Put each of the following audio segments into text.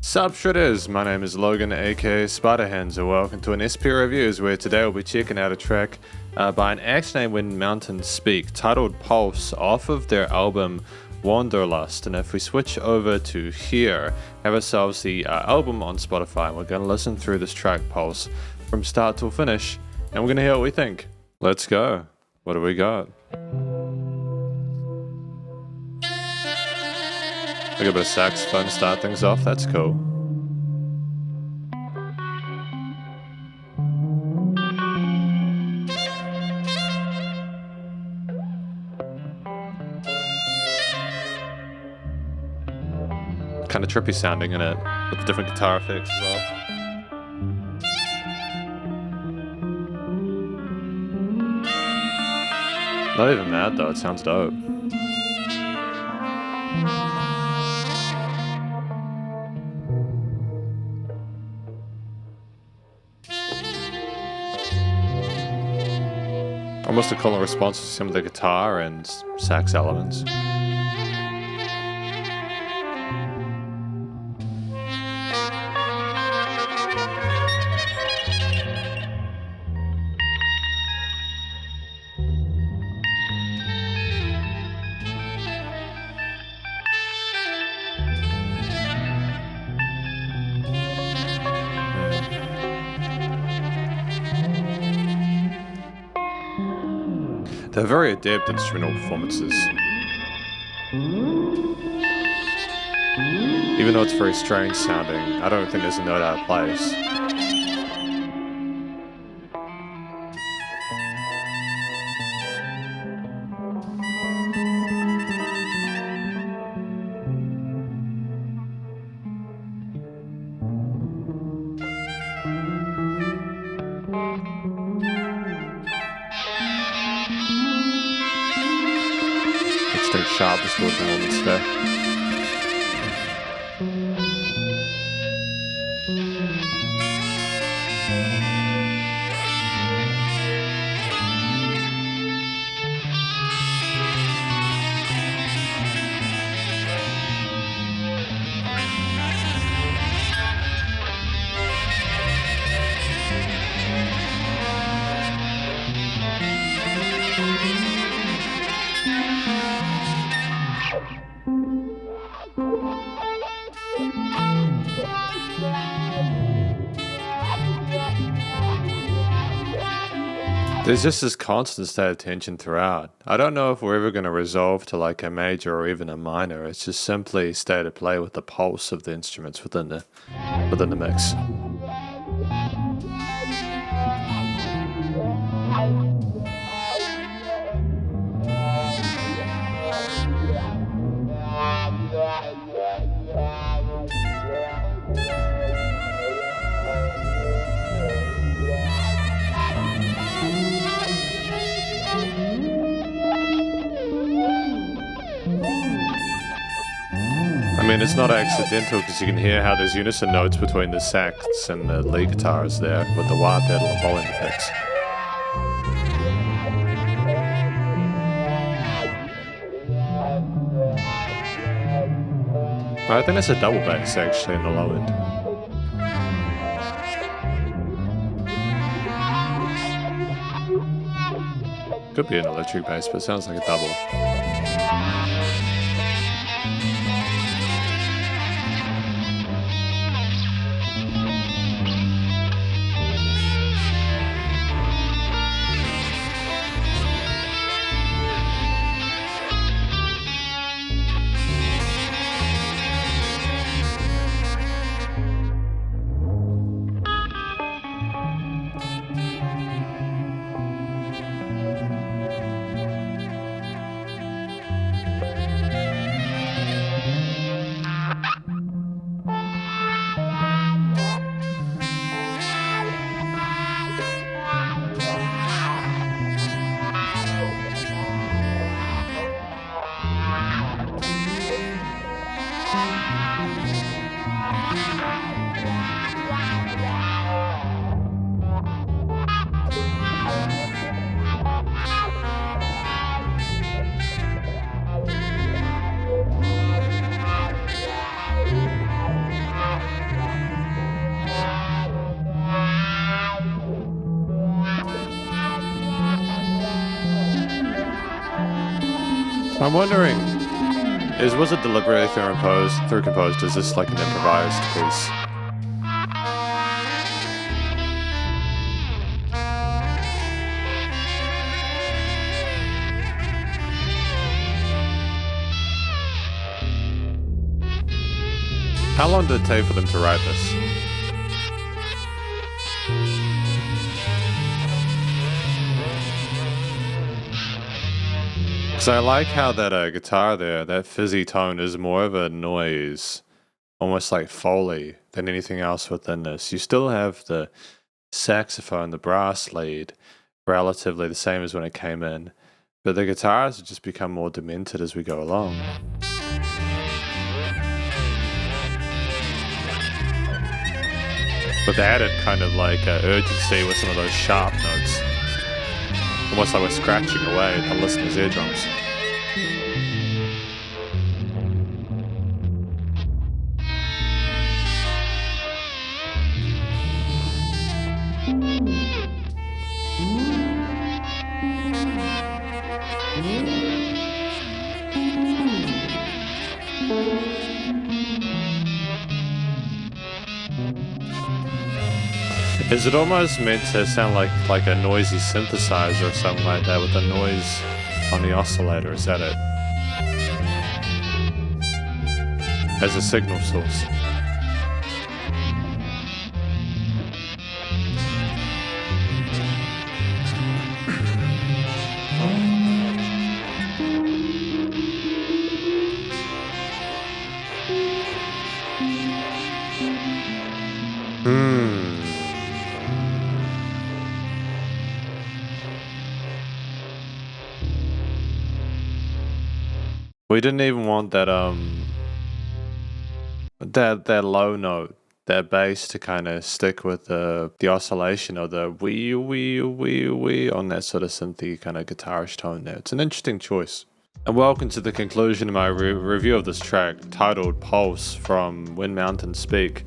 Sup Shredders, my name is Logan aka Spiderhands and welcome to an SP Reviews where today we'll be checking out a track by an act named When Mountains Speak titled Pulse off of their album Wanderlust. And if we switch over to here, have ourselves the album on Spotify and we're going to listen through this track Pulse from start till finish and we're going to hear what we think. Let's go. What do we got? I got a bit of saxophone to start things off, that's cool. Kind of trippy sounding in it, with the different guitar effects as well. Not even mad though, it sounds dope. Almost a cooler response to some of the guitar and sax elements. They're very adept instrumental performances. Even though it's very strange sounding, I don't think there's a note out of place. Sharp distortion elements there. There's just this constant state of tension throughout. I don't know if we're ever going to resolve to like a major or even a minor. It's just simply state of play with the pulse of the instruments within the mix. I mean, it's not accidental because you can hear how there's unison notes between the sax and the lead guitars there with the wah pedal and volume effects. I think it's a double bass actually in the low end. Could be an electric bass, but it sounds like a double. I'm wondering, was it deliberately through composed? Is this like an improvised piece? How long did it take for them to write this? So I like how that guitar there, that fizzy tone is more of a noise, almost like Foley, than anything else within this. You still have the saxophone, the brass lead, relatively the same as when it came in, but the guitars have just become more demented as we go along. With added kind of like urgency with some of those sharp notes. Almost like we're scratching away at the listener's eardrums. Is it almost meant to sound like a noisy synthesizer or something like that with the noise on the oscillator? Is that it? As a signal source. We didn't even want that that low note, that bass to kind of stick with the oscillation or the wee on that sort of synthy kind of guitarish tone there. It's an interesting choice. And welcome to the conclusion of my review of this track, titled Pulse from When Mountains Speak.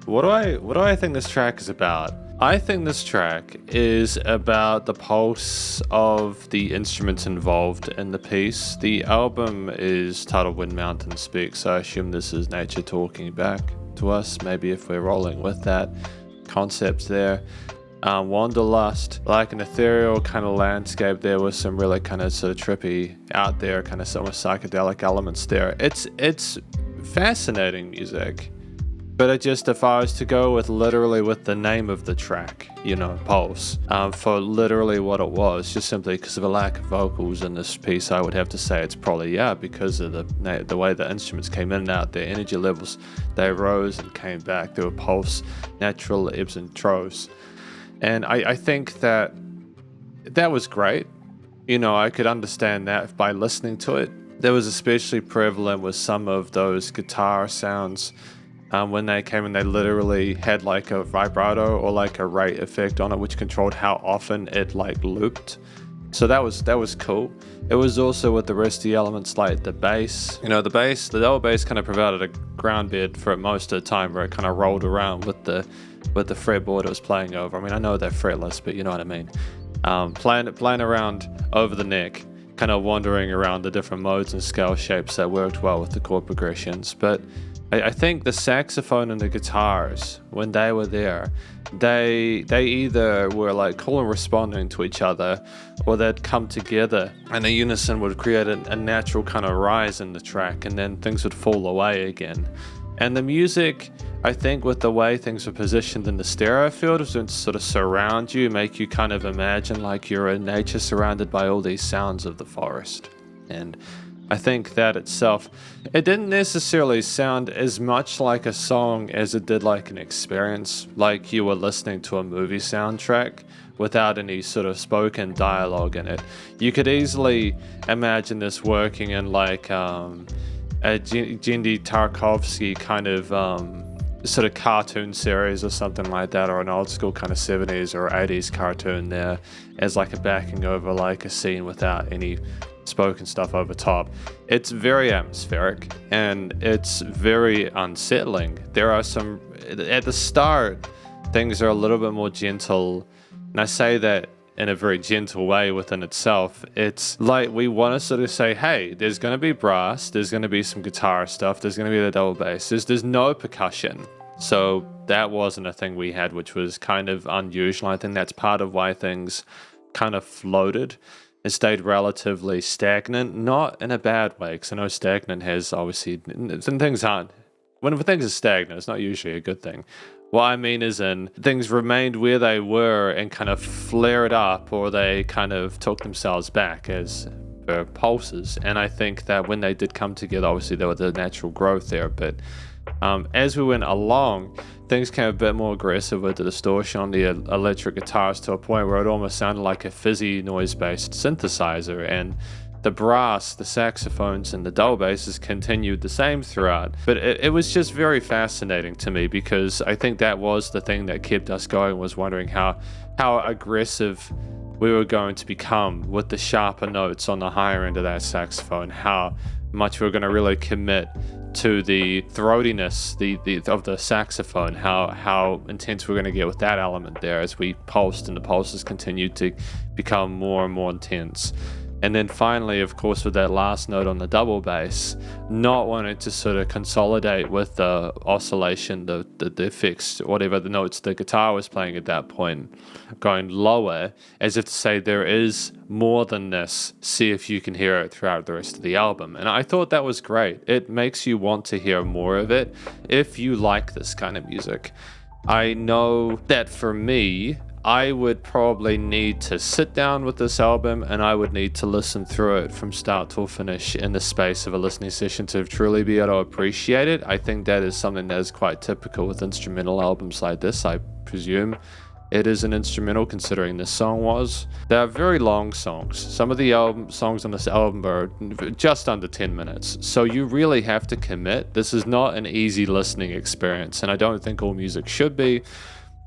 What do I think this track is about? I think this track is about the pulse of the instruments involved in the piece. The album is titled When Mountains Speak, so I assume this is nature talking back to us, maybe if we're rolling with that concept there. Wanderlust, like an ethereal kind of landscape there with some really kind of sort of trippy out there, kind of some psychedelic elements there. It's fascinating music. But if I was to go with literally with the name of the track, Pulse, for literally what it was, just simply because of a lack of vocals in this piece, I would have to say it's probably, because of the way the instruments came in and out, their energy levels, they rose and came back. They were pulse, natural ebbs and troughs. And I think that was great. I could understand that by listening to it. That was especially prevalent with some of those guitar sounds. When they came in, they literally had like a vibrato or like a rate effect on it, which controlled how often it like looped. So that was cool. It was also with the rest of the elements like the bass. The double bass kind of provided a ground bed for it most of the time, where it kind of rolled around with the fretboard it was playing over. I mean, I know they're fretless, but you know what I mean. Playing around over the neck, kind of wandering around the different modes and scale shapes that worked well with the chord progressions. But I think the saxophone and the guitars, when they were there, they either were like cool and responding to each other, or they'd come together and the unison would create a natural kind of rise in the track, and then things would fall away again. And the music, I think with the way things were positioned in the stereo field, was to sort of surround you, make you kind of imagine like you're in nature surrounded by all these sounds of the forest. And I think that itself, it didn't necessarily sound as much like a song as it did like an experience, like you were listening to a movie soundtrack without any sort of spoken dialogue in it. You could easily imagine this working in like a Genndy Tarkovsky kind of sort of cartoon series or something like that, or an old school kind of 70s or 80s cartoon there as like a backing over like a scene without any spoken stuff over top. It's very atmospheric and it's very unsettling. There are some, at the start, things are a little bit more gentle, and I say that in a very gentle way within itself. It's like we want to sort of say, hey, there's going to be brass, there's going to be some guitar stuff, there's going to be the double bass, there's no percussion. So that wasn't a thing we had, which was kind of unusual. I think that's part of why things kind of floated. It stayed relatively stagnant, not in a bad way, because I know stagnant has obviously, and things aren't, when things are stagnant, it's not usually a good thing. What I mean is things remained where they were and kind of flared up, or they kind of took themselves back as pulses. And I think that when they did come together, obviously there was the natural growth there, but as we went along, things came a bit more aggressive with the distortion on the electric guitars to a point where it almost sounded like a fizzy noise-based synthesizer, and the brass, the saxophones, and the double basses continued the same throughout. But it was just very fascinating to me, because I think that was the thing that kept us going, was wondering how aggressive we were going to become with the sharper notes on the higher end of that saxophone, how much we were going to really commit to the throatiness of the saxophone, how intense we're going to get with that element there as we pulsed, and the pulses continued to become more and more intense. And then finally, of course, with that last note on the double bass, not wanting to sort of consolidate with the oscillation, the effects, whatever the notes the guitar was playing at that point, going lower, as if to say there is more than this, see if you can hear it throughout the rest of the album. And I thought that was great. It makes you want to hear more of it if you like this kind of music. I know that for me, I would probably need to sit down with this album, and I would need to listen through it from start to finish in the space of a listening session to truly be able to appreciate it. I think that is something that is quite typical with instrumental albums like this. I presume it is an instrumental, considering this song was. They are very long songs. Some of the songs on this album are just under 10 minutes. So you really have to commit. This is not an easy listening experience, and I don't think all music should be.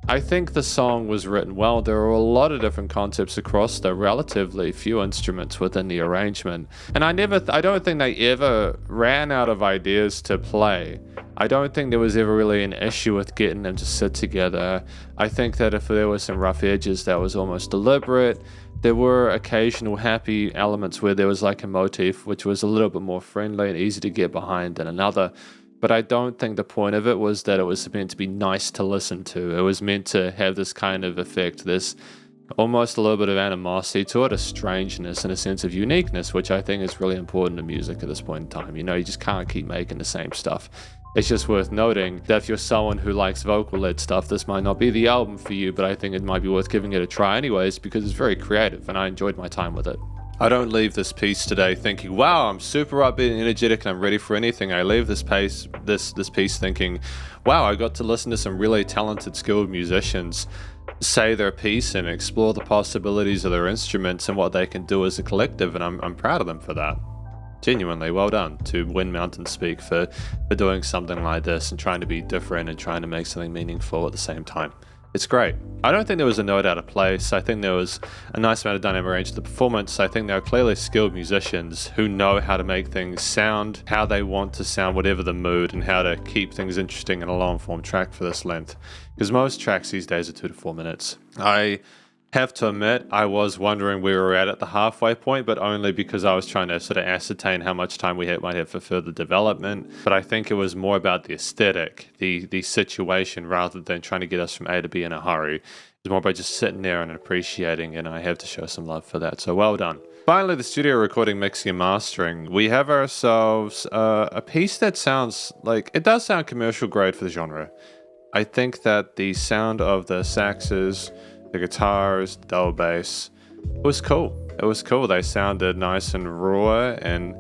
I think the song was written well. There were a lot of different concepts across the relatively few instruments within the arrangement. And I don't think they ever ran out of ideas to play. I don't think there was ever really an issue with getting them to sit together. I think that if there were some rough edges, that was almost deliberate. There were occasional happy elements where there was like a motif which was a little bit more friendly and easy to get behind than another. But I don't think the point of it was that it was meant to be nice to listen to. It was meant to have this kind of effect, this almost a little bit of animosity to it, a strangeness and a sense of uniqueness, which I think is really important to music at this point in time. You know, you just can't keep making the same stuff. It's just worth noting that if you're someone who likes vocal-led stuff, this might not be the album for you, but I think it might be worth giving it a try anyways, because it's very creative and I enjoyed my time with it. I don't leave this piece today thinking, wow, I'm super upbeat and energetic and I'm ready for anything. I leave this piece thinking, wow, I got to listen to some really talented, skilled musicians say their piece and explore the possibilities of their instruments and what they can do as a collective, and I'm proud of them for that. Genuinely, well done to Wind Mountain Speak for doing something like this and trying to be different and trying to make something meaningful at the same time. It's great. I don't think there was a note out of place. I think there was a nice amount of dynamic range to the performance. I think they are clearly skilled musicians who know how to make things sound how they want to sound, whatever the mood, and how to keep things interesting in a long form track for this length. Because most tracks these days are 2 to 4 minutes. I have to admit, I was wondering where we were at the halfway point, but only because I was trying to sort of ascertain how much time we might have for further development. But I think it was more about the aesthetic, the situation, rather than trying to get us from A to B in a hurry. It was more about just sitting there and appreciating, and I have to show some love for that. So well done. Finally, the studio recording, mixing and mastering. We have ourselves a piece that sounds like, it does sound commercial grade for the genre. I think that the sound of the saxes, the guitars, the double bass, it was cool. It was cool. They sounded nice and raw. And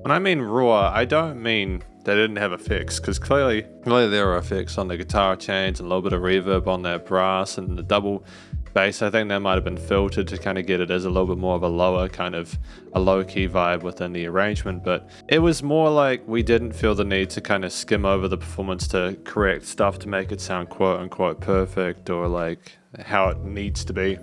when I mean raw, I don't mean they didn't have effects, because clearly there were effects on the guitar chains and a little bit of reverb on that brass and the double bass. I think that might have been filtered to kind of get it as a little bit more of a lower kind of a low-key vibe within the arrangement. But it was more like we didn't feel the need to kind of skim over the performance to correct stuff to make it sound quote-unquote perfect or like how it needs to be.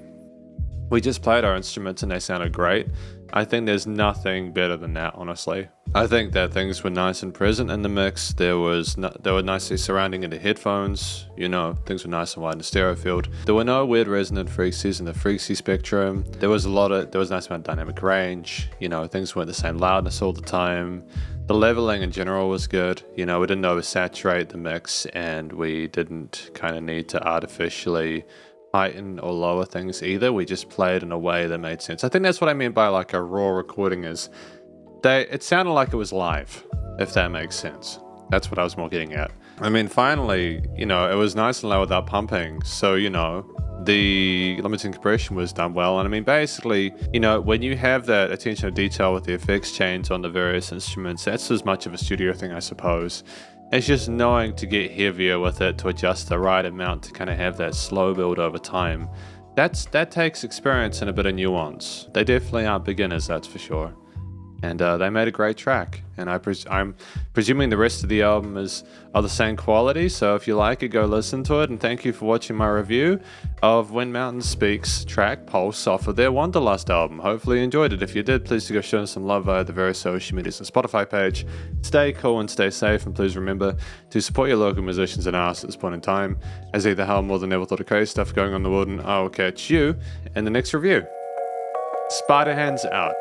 We just played our instruments and they sounded great. I think there's nothing better than that, honestly. I think that things were nice and present in the mix. They were nicely surrounding in the headphones. You know, things were nice and wide in the stereo field. There were no weird resonant frequencies in the frequency spectrum. There was a nice amount of dynamic range. You know, things weren't the same loudness all the time. The leveling in general was good. You know, we didn't oversaturate the mix, and we didn't kind of need to artificially heighten or lower things either. We just played in a way that made sense. I think that's what I mean by like a raw recording is it sounded like it was live, if that makes sense. That's what I was more getting at. I mean, finally, you know, it was nice and low without pumping. So, you know, the limiting compression was done well. And I mean, basically, you know, when you have that attention to detail with the effects chains on the various instruments, that's as much of a studio thing, I suppose. It's just knowing to get heavier with it, to adjust the right amount, to kind of have that slow build over time. That takes experience and a bit of nuance. They definitely aren't beginners, that's for sure. And they made a great track. And I'm presuming the rest of the album are the same quality. So if you like it, go listen to it. And thank you for watching my review of When Mountain Speaks track Pulse off of their Wanderlust album. Hopefully you enjoyed it. If you did, please do go show them some love via the various social medias and Spotify page. Stay cool and stay safe. And please remember to support your local musicians and artists at this point in time, as they have more than ever thought of crazy stuff going on in the world. And I will catch you in the next review. Spiderhands out.